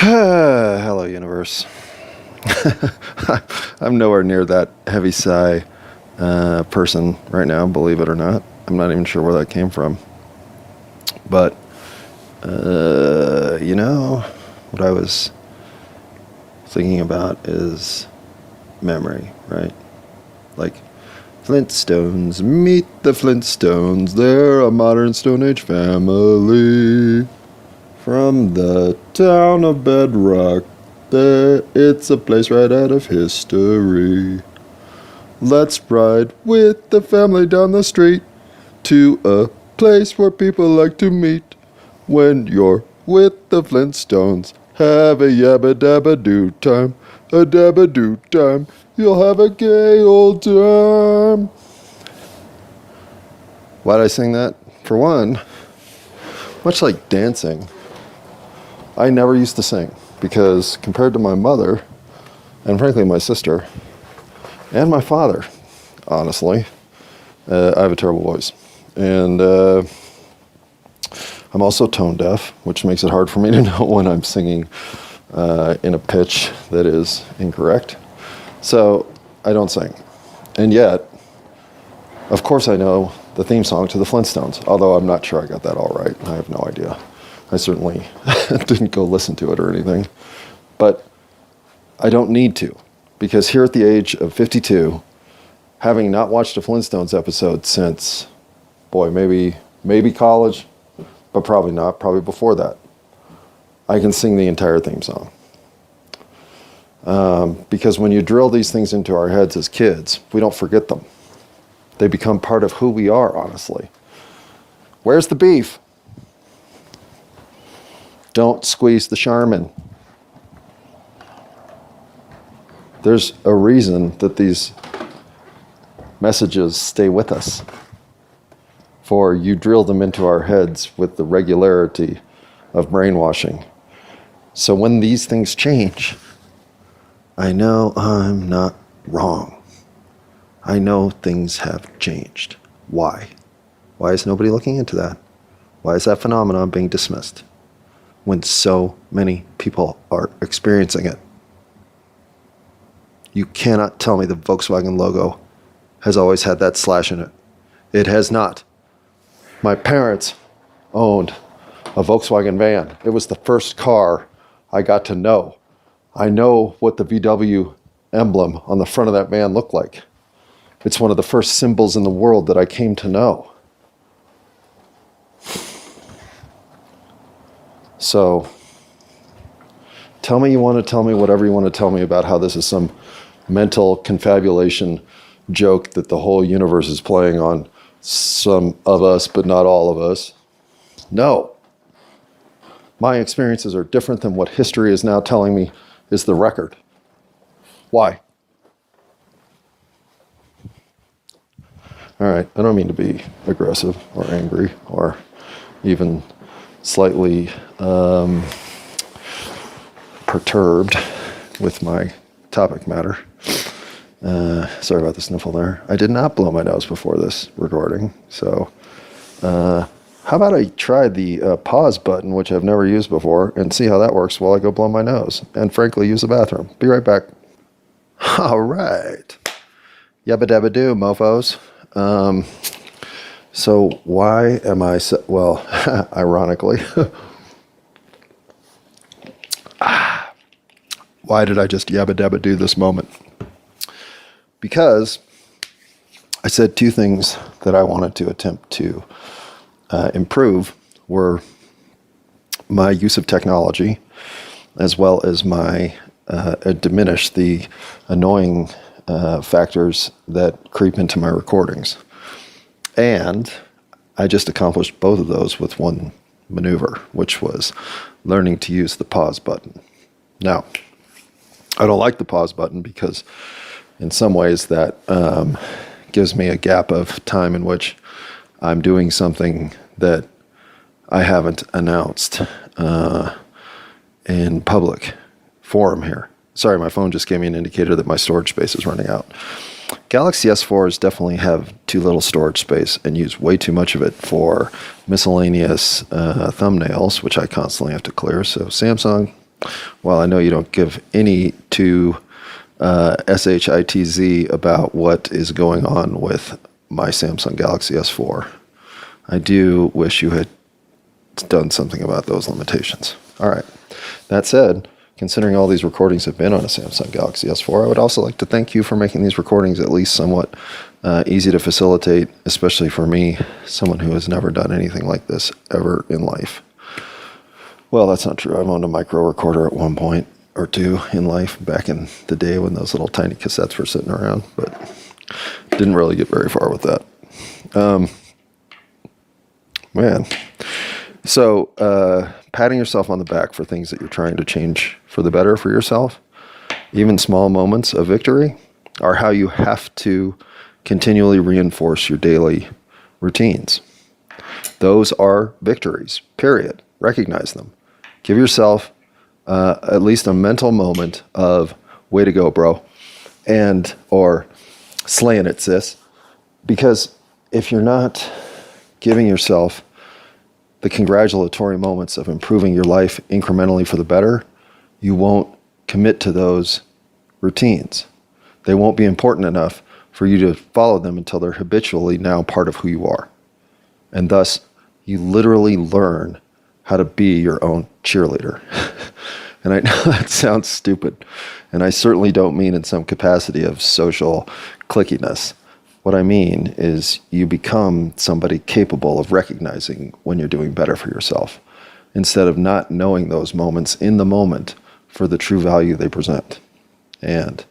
Hello, universe. I'm nowhere near that heavy sigh person right now, believe it or not. I'm not even sure where that came from. But, what I was thinking about is memory, right? Like, Flintstones, meet the Flintstones. They're a modern Stone Age family. From the town of Bedrock, it's a place right out of history. Let's ride with the family down the street to a place where people like to meet. When you're with the Flintstones, have a yabba dabba doo time, a dabba doo time. You'll have a gay old time. Why'd I sing that? For one, much like dancing, I never used to sing because compared to my mother, and frankly my sister, and my father, honestly, I have a terrible voice. And I'm also tone deaf, which makes it hard for me to know when I'm singing in a pitch that is incorrect. So I don't sing. And yet, of course I know the theme song to the Flintstones, although I'm not sure I got that all right. I have no idea. I certainly didn't go listen to it or anything. But I don't need to, because here at the age of 52, having not watched a Flintstones episode since, maybe college, but probably not, probably before that, I can sing the entire theme song. Because when you drill these things into our heads as kids, we don't forget them. They become part of who we are, honestly. Where's the beef? Don't squeeze the Charmin. There's a reason that these messages stay with us. For you drill them into our heads with the regularity of brainwashing. So when these things change, I know I'm not wrong. I know things have changed. Why? Why is nobody looking into that? Why is that phenomenon being dismissed when so many people are experiencing it? You cannot tell me the Volkswagen logo has always had that slash in it. It has not. My parents owned a Volkswagen van. It was the first car I got to know. I know what the VW emblem on the front of that van looked like. It's one of the first symbols in the world that I came to know. So, tell me you want to tell me whatever you want to tell me about how this is some mental confabulation joke that the whole universe is playing on some of us, but not all of us. No. My experiences are different than what history is now telling me is the record. Why? All right, I don't mean to be aggressive or angry or even slightly perturbed with my topic matter. Sorry about the sniffle there. I did not blow my nose before this recording, so how about I try the pause button, which I've never used before, and see how that works while I go blow my nose, and frankly use the bathroom. Be right back. All right. Yabba dabba doo, mofos. So why am I well, ironically, why did I just yabba dabba do this moment? Because I said two things that I wanted to attempt to improve were my use of technology, as well as my diminish the annoying factors that creep into my recordings. And I just accomplished both of those with one maneuver, which was learning to use the pause button. Now, I don't like the pause button because in some ways that gives me a gap of time in which I'm doing something that I haven't announced in public forum here. Sorry, my phone just gave me an indicator that my storage space is running out. Galaxy S4s definitely have too little storage space and use way too much of it for miscellaneous thumbnails, which I constantly have to clear. So Samsung, Well, I know you don't give any to SHITZ about what is going on with my Samsung Galaxy S4. I do wish you had done something about those limitations. All right. That said, considering all these recordings have been on a Samsung Galaxy S4, I would also like to thank you for making these recordings at least somewhat easy to facilitate, especially for me, someone who has never done anything like this ever in life. Well, that's not true. I've owned a micro recorder at one point or two in life back in the day when those little tiny cassettes were sitting around, but didn't really get very far with that. Man. So, patting yourself on the back for things that you're trying to change for the better for yourself, even small moments of victory, are how you have to continually reinforce your daily routines. Those are victories, period. Recognize them. Give yourself at least a mental moment of, way to go, bro, and, or slaying it, sis. Because if you're not giving yourself the congratulatory moments of improving your life incrementally for the better, you won't commit to those routines. They won't be important enough for you to follow them until they're habitually now part of who you are. And thus, you literally learn how to be your own cheerleader. And I know that sounds stupid, and I certainly don't mean in some capacity of social clickiness. What I mean is you become somebody capable of recognizing when you're doing better for yourself, instead of not knowing those moments in the moment for the true value they present. And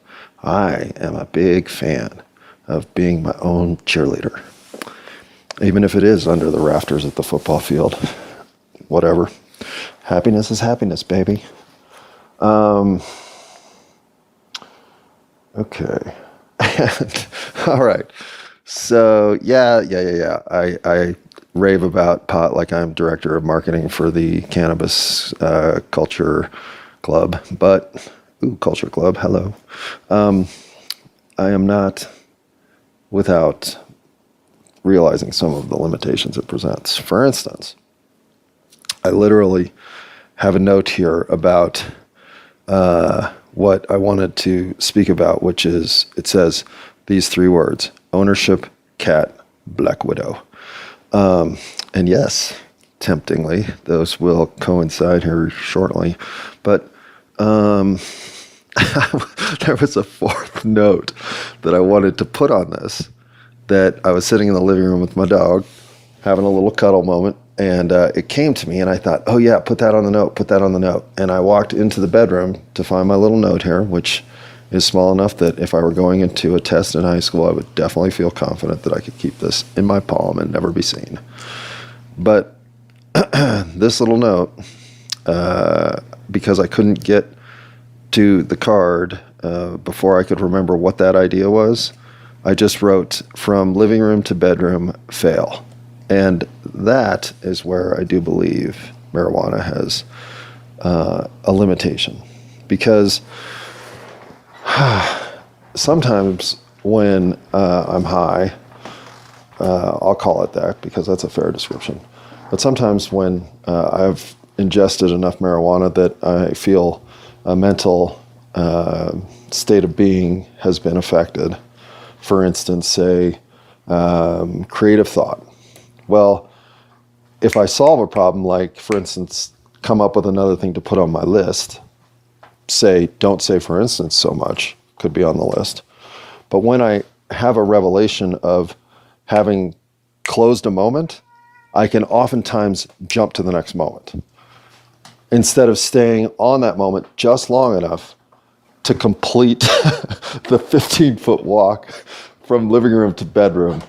I am a big fan of being my own cheerleader, even if it is under the rafters at the football field. Whatever. Happiness is happiness, baby. Okay. All right. So, yeah. I rave about pot like I'm director of marketing for the cannabis culture club. But, culture club, hello. I am not without realizing some of the limitations it presents. For instance, I literally have a note here about what I wanted to speak about, which is, it says these three words: ownership, cat, Black Widow. And yes, temptingly, those will coincide here shortly. But there was a fourth note that I wanted to put on this, that I was sitting in the living room with my dog, having a little cuddle moment, and it came to me, and I thought, oh yeah, put that on the note. And I walked into the bedroom to find my little note here, which is small enough that if I were going into a test in high school, I would definitely feel confident that I could keep this in my palm and never be seen. But this little note, because I couldn't get to the card before I could remember what that idea was, I just wrote, from living room to bedroom, fail. And that is where I do believe marijuana has a limitation. Because sometimes when I'm high, I'll call it that because that's a fair description. But sometimes when I've ingested enough marijuana that I feel a mental state of being has been affected. For instance, say, creative thought. Well, if I solve a problem, like, for instance, come up with another thing to put on my list, say, don't say for instance so much, could be on the list. But when I have a revelation of having closed a moment, I can oftentimes jump to the next moment, instead of staying on that moment just long enough to complete the 15-foot walk from living room to bedroom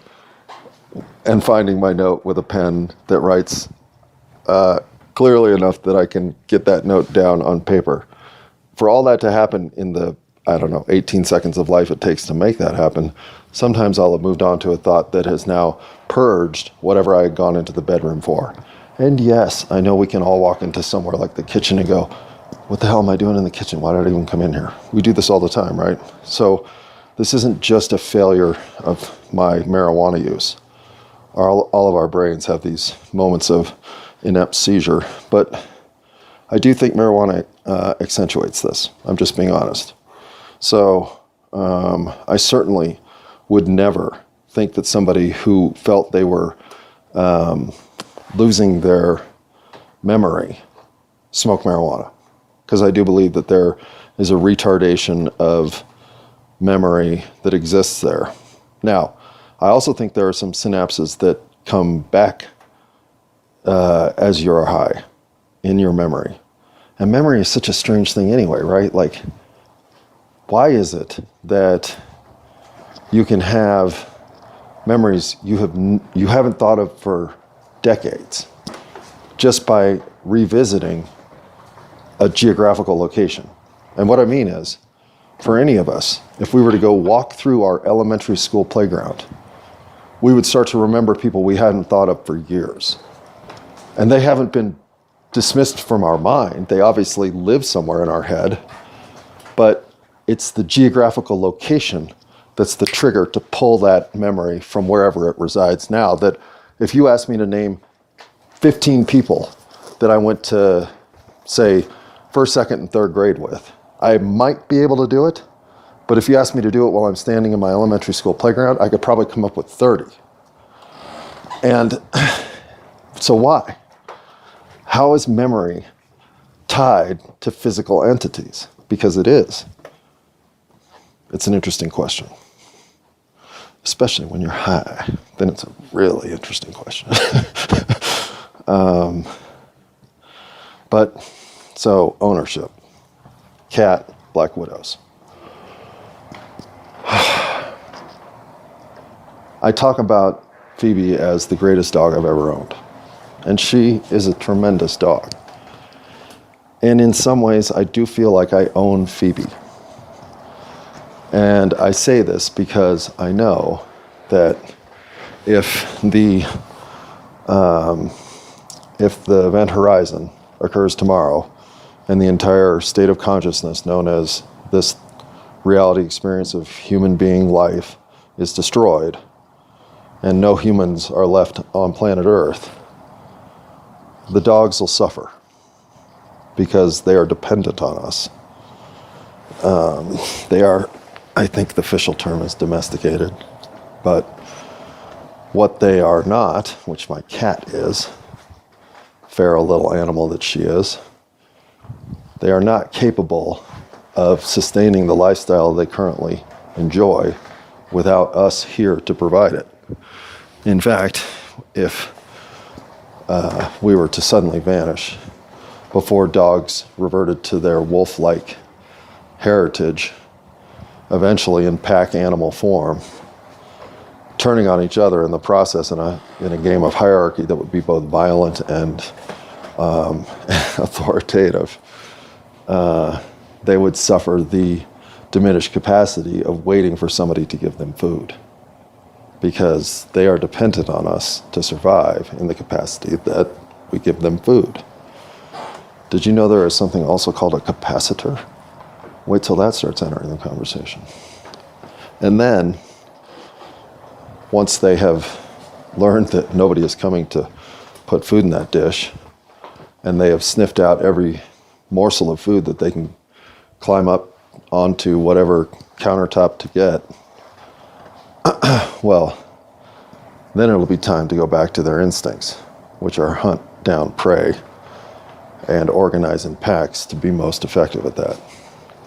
and finding my note with a pen that writes clearly enough that I can get that note down on paper. For all that to happen in the, 18 seconds of life it takes to make that happen, sometimes I'll have moved on to a thought that has now purged whatever I had gone into the bedroom for. And yes, I know we can all walk into somewhere like the kitchen and go, what the hell am I doing in the kitchen? Why did I even come in here? We do this all the time, right? So this isn't just a failure of my marijuana use. All of our brains have these moments of inept seizure, but I do think marijuana accentuates this. I'm just being honest. So I certainly would never think that somebody who felt they were losing their memory smoked marijuana, because I do believe that there is a retardation of memory that exists there. Now, I also think there are some synapses that come back as you're high in your memory. And memory is such a strange thing anyway, right? Like, why is it that you can have memories you haven't thought of for decades just by revisiting a geographical location? And what I mean is, for any of us, if we were to go walk through our elementary school playground, we would start to remember people we hadn't thought of for years. And they haven't been dismissed from our mind. They obviously live somewhere in our head, but it's the geographical location that's the trigger to pull that memory from wherever it resides now. That if you ask me to name 15 people that I went to, say, first, second, and third grade with, I might be able to do it. But if you ask me to do it while I'm standing in my elementary school playground, I could probably come up with 30. And so why? How is memory tied to physical entities? Because it is. It's an interesting question. Especially when you're high, then it's a really interesting question. But, so ownership. Cat, black widows. I talk about Phoebe as the greatest dog I've ever owned. And she is a tremendous dog. And in some ways, I do feel like I own Phoebe. And I say this because I know that if the event horizon occurs tomorrow and the entire state of consciousness known as this reality experience of human being life is destroyed and no humans are left on planet Earth, the dogs will suffer because they are dependent on us. They are, I think the official term is domesticated, but what they are not, which my cat is, feral little animal that she is, they are not capable of sustaining the lifestyle they currently enjoy without us here to provide it. In fact, if we were to suddenly vanish before dogs reverted to their wolf-like heritage, eventually in pack animal form, turning on each other in the process in a game of hierarchy that would be both violent and authoritative, they would suffer the diminished capacity of waiting for somebody to give them food, because they are dependent on us to survive in the capacity that we give them food. Did you know there is something also called a capacitor? Wait till that starts entering the conversation. And then, once they have learned that nobody is coming to put food in that dish, and they have sniffed out every morsel of food that they can climb up onto whatever countertop to get, well, then it'll be time to go back to their instincts, which are hunt down prey and organize in packs to be most effective at that.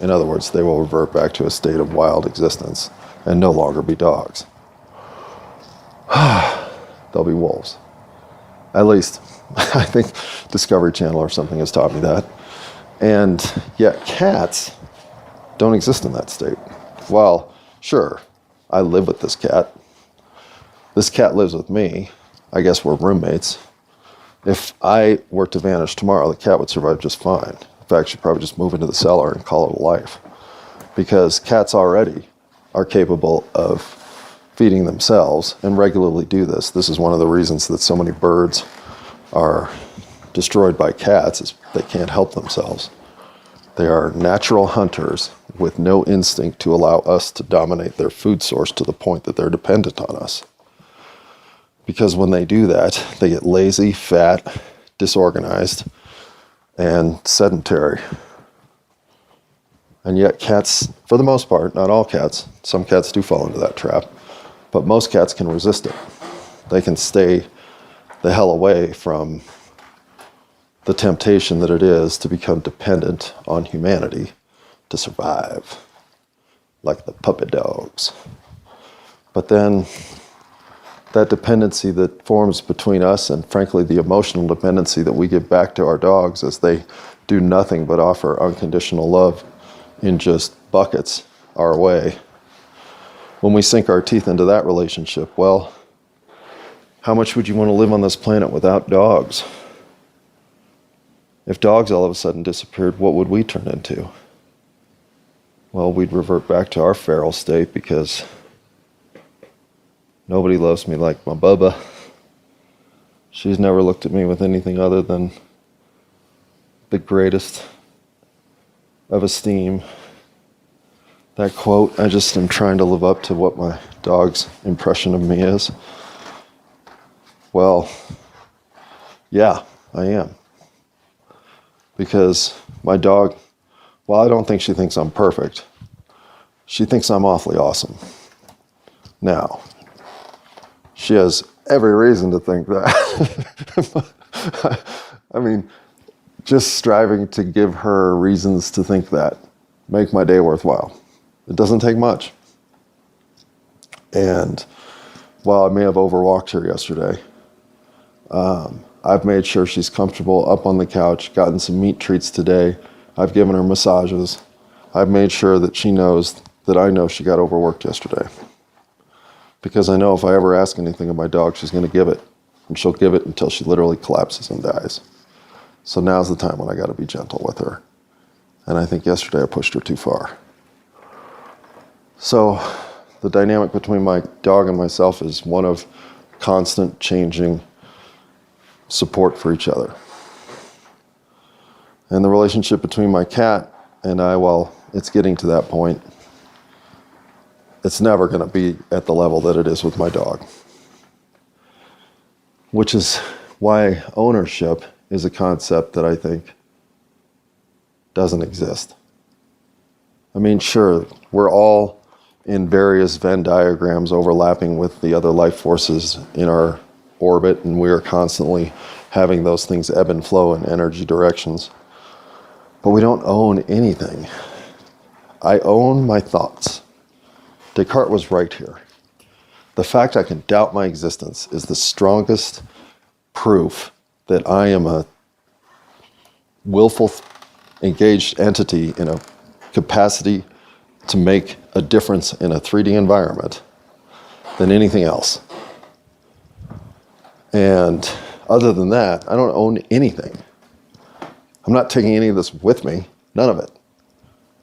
In other words, they will revert back to a state of wild existence and no longer be dogs. They'll be wolves. At least, I think Discovery Channel or something has taught me that. And yet cats don't exist in that state. Well, sure, I live with this cat. This cat lives with me. I guess we're roommates. If I were to vanish tomorrow, the cat would survive just fine. In fact, she'd probably just move into the cellar and call it a life. Because cats already are capable of feeding themselves and regularly do this. This is one of the reasons that so many birds are destroyed by cats, is they can't help themselves. They are natural hunters with no instinct to allow us to dominate their food source to the point that they're dependent on us. Because when they do that, they get lazy, fat, disorganized, and sedentary. And yet cats, for the most part, not all cats, some cats do fall into that trap, but most cats can resist it. They can stay the hell away from the temptation that it is to become dependent on humanity to survive, like the puppy dogs. But then that dependency that forms between us and, frankly, the emotional dependency that we give back to our dogs as they do nothing but offer unconditional love in just buckets our way. When we sink our teeth into that relationship, well, how much would you want to live on this planet without dogs? If dogs all of a sudden disappeared, what would we turn into? Well, we'd revert back to our feral state because nobody loves me like my Bubba. She's never looked at me with anything other than the greatest of esteem. That quote, I just am trying to live up to what my dog's impression of me is. Well, yeah, I am. Because my dog, well, I don't think she thinks I'm perfect. She thinks I'm awfully awesome. Now, she has every reason to think that. I mean, just striving to give her reasons to think that make my day worthwhile. It doesn't take much. And while I may have overwalked her yesterday, I've made sure she's comfortable up on the couch, gotten some meat treats today. I've given her massages. I've made sure that she knows that I know she got overworked yesterday. Because I know if I ever ask anything of my dog, she's going to give it. And she'll give it until she literally collapses and dies. So now's the time when I got to be gentle with her. And I think yesterday I pushed her too far. So the dynamic between my dog and myself is one of constant changing support for each other. And the relationship between my cat and I, well, it's getting to that point. It's never going to be at the level that it is with my dog. Which is why ownership is a concept that I think doesn't exist. I mean, sure, we're all in various Venn diagrams overlapping with the other life forces in our orbit, and we are constantly having those things ebb and flow in energy directions. But we don't own anything. I own my thoughts. Descartes was right here. The fact I can doubt my existence is the strongest proof that I am a willful, engaged entity in a capacity to make a difference in a 3D environment than anything else. And other than that, I don't own anything. I'm not taking any of this with me, none of it.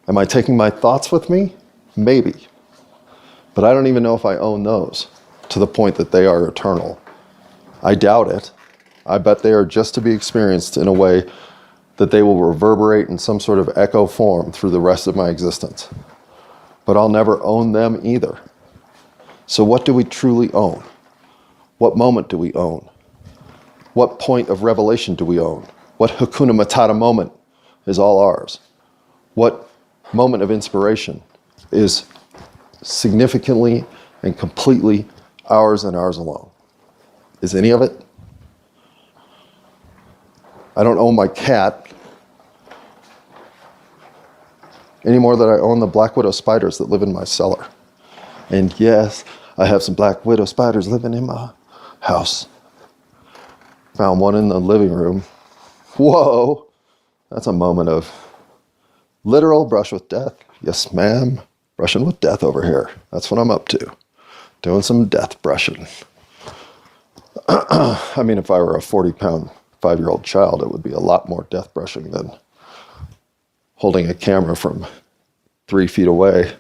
Am I taking my thoughts with me? Maybe. But I don't even know if I own those to the point that they are eternal. I doubt it. I bet they are just to be experienced in a way that they will reverberate in some sort of echo form through the rest of my existence. But I'll never own them either. So what do we truly own? What moment do we own? What point of revelation do we own? What Hakuna Matata moment is all ours? What moment of inspiration is significantly and completely ours and ours alone? Is any of it? I don't own my cat any more than I own the black widow spiders that live in my cellar. And yes, I have some black widow spiders living in my house. Found one in the living room. Whoa, that's a moment of literal brush with death. Yes, ma'am, brushing with death over here. That's what I'm up to, doing some death brushing. I mean, if I were a 40-pound, 5-year-old child, it would be a lot more death brushing than holding a camera from 3 feet away,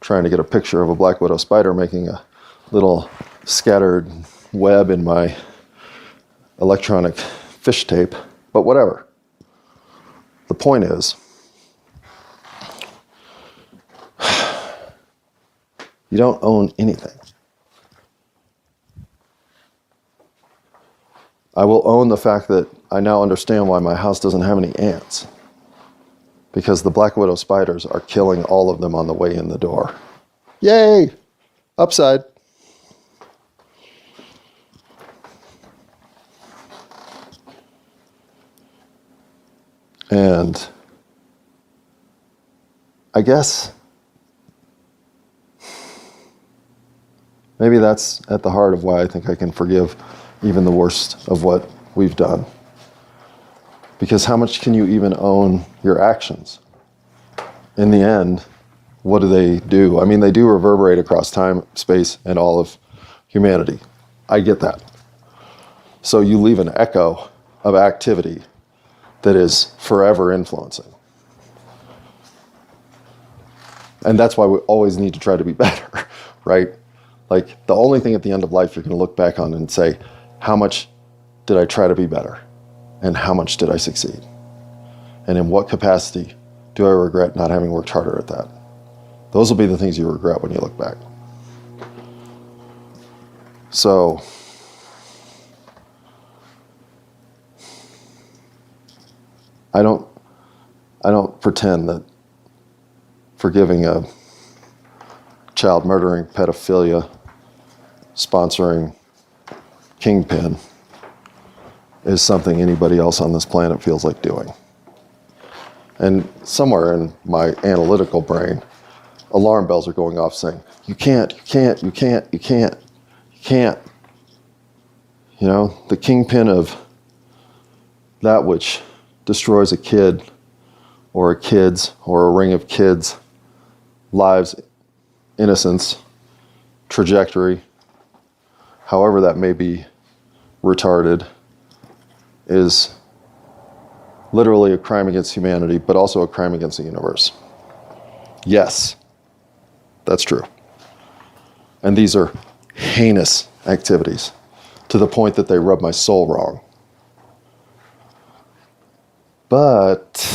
trying to get a picture of a black widow spider making a little scattered web in my electronic fish tape. But whatever. The point is, you don't own anything. I will own the fact that I now understand why my house doesn't have any ants. Because the black widow spiders are killing all of them on the way in the door. Yay! Upside. And I guess maybe that's at the heart of why I think I can forgive even the worst of what we've done. Because how much can you even own your actions? In the end, what do? I mean, they do reverberate across time, space, and all of humanity. I get that. So you leave an echo of activity that is forever influencing. And that's why we always need to try to be better, right? Like, the only thing at the end of life you're going to look back on and say, how much did I try to be better? And how much did I succeed? And in what capacity do I regret not having worked harder at that? Those will be the things you regret when you look back. So, I don't pretend that forgiving a child murdering, pedophilia, sponsoring kingpin is something anybody else on this planet feels like doing. And somewhere in my analytical brain, alarm bells are going off saying, you can't. You know, the kingpin of that which destroys a kid or a kid's or a ring of kids' lives, innocence, trajectory, however that may be retarded, is literally a crime against humanity, but also a crime against the universe. Yes, that's true. And these are heinous activities to the point that they rub my soul wrong. But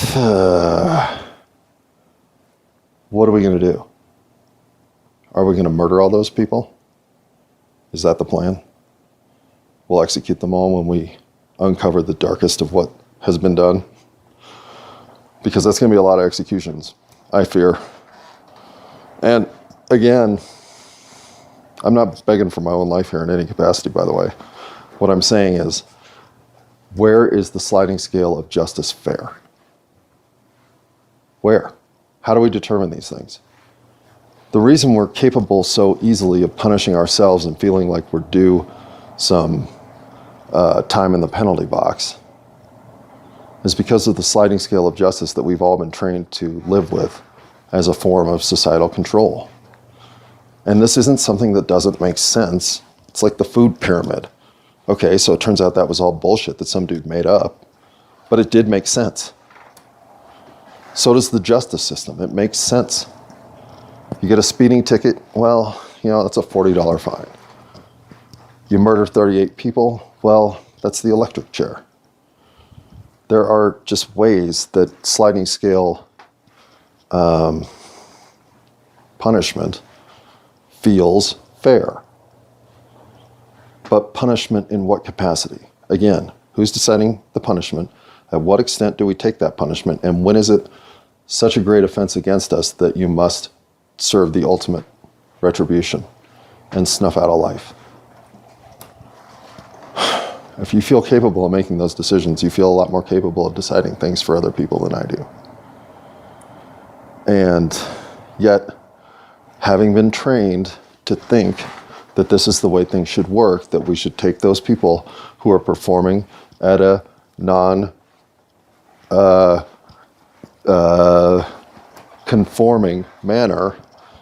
what are we going to do? Are we going to murder all those people? Is that the plan? We'll execute them all when we uncover the darkest of what has been done. Because that's going to be a lot of executions, I fear. And again, I'm not begging for my own life here in any capacity, by the way. What I'm saying is, where is the sliding scale of justice fair? Where? How do we determine these things? The reason we're capable so easily of punishing ourselves and feeling like we're due some time in the penalty box is because of the sliding scale of justice that we've all been trained to live with as a form of societal control. And this isn't something that doesn't make sense. It's like the food pyramid. Okay, so it turns out that was all bullshit that some dude made up, but it did make sense. So does the justice system. It makes sense. You get a speeding ticket, well, you know, that's a $40 fine. You murder 38 people, well, that's the electric chair. There are just ways that sliding scale punishment feels fair. But punishment in what capacity? Again, who's deciding the punishment? At what extent do we take that punishment? And when is it such a great offense against us that you must serve the ultimate retribution and snuff out a life? If you feel capable of making those decisions, you feel a lot more capable of deciding things for other people than I do. And yet, having been trained to think that this is the way things should work, that we should take those people who are performing at a conforming manner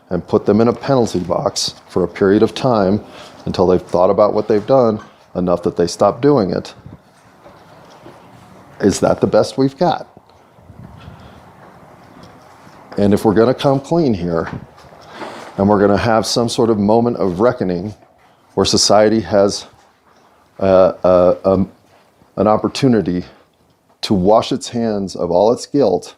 and put them in a penalty box for a period of time until they've thought about what they've done enough that they stop doing it. Is that the best we've got? And if we're going to come clean here, and we're going to have some sort of moment of reckoning where society has an opportunity to wash its hands of all its guilt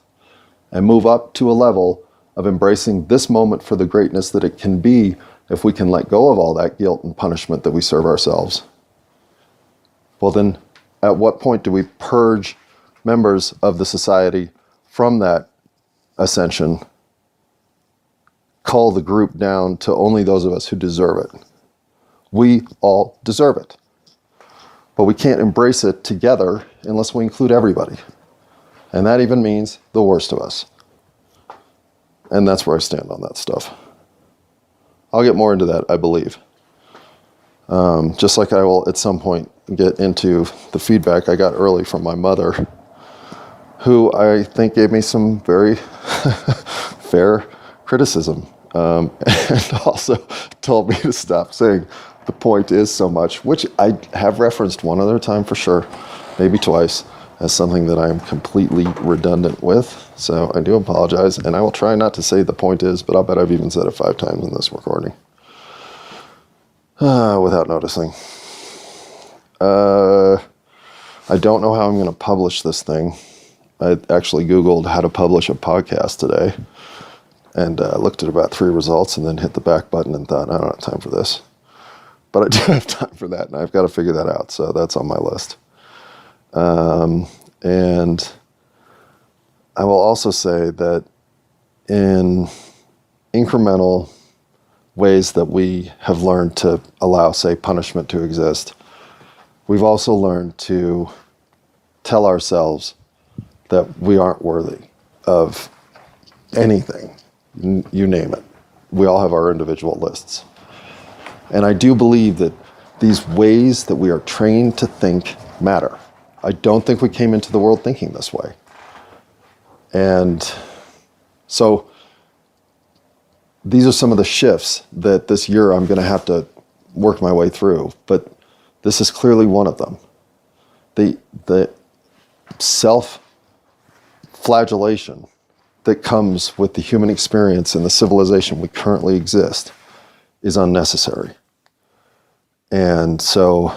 and move up to a level of embracing this moment for the greatness that it can be if we can let go of all that guilt and punishment that we serve ourselves, well then at what point do we purge members of the society from that ascension, cull the group down to only those of us who deserve it? We all deserve it. But we can't embrace it together unless we include everybody. And that even means the worst of us. And that's where I stand on that stuff. I'll get more into that, I believe. Just like I will at some point get into the feedback I got early from my mother, who I think gave me some very fair criticism, and also told me to stop saying the point is so much, which I have referenced one other time for sure, maybe twice, as something that I am completely redundant with. So I do apologize, and I will try not to say the point is, but I'll bet I've even said it 5 times in this recording. Without noticing. I don't know how I'm going to publish this thing. I actually Googled how to publish a podcast today, and looked at about 3 results, and then hit the back button and thought, I don't have time for this. But I do have time for that, and I've got to figure that out, so that's on my list. And I will also say that in incremental ways that we have learned to allow, say, punishment to exist, we've also learned to tell ourselves that we aren't worthy of anything, you name it. We all have our individual lists. And I do believe that these ways that we are trained to think matter. I don't think we came into the world thinking this way. And so these are some of the shifts that this year I'm going to have to work my way through, but this is clearly one of them. The self-flagellation that comes with the human experience and the civilization we currently exist is unnecessary. And so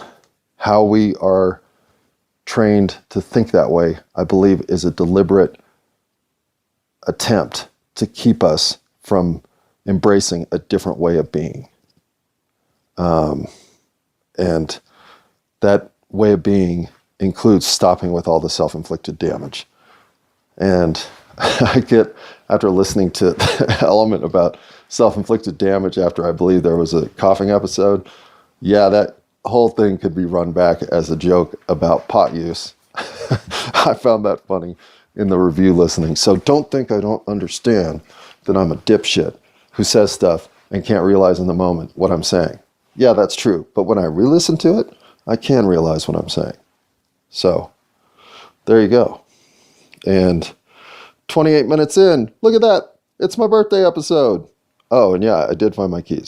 how we are trained to think that way, I believe, is a deliberate attempt to keep us from embracing a different way of being. And that way of being includes stopping with all the self-inflicted damage. And I get, after listening to the element about self-inflicted damage after I believe there was a coughing episode, yeah, that whole thing could be run back as a joke about pot use. I found that funny in the review listening. So don't think I don't understand that I'm a dipshit who says stuff and can't realize in the moment what I'm saying. Yeah, that's true. But when I re-listen to it, I can realize what I'm saying. So there you go. And 28 minutes in, look at that. It's my birthday episode. Oh, and yeah, I did find my keys.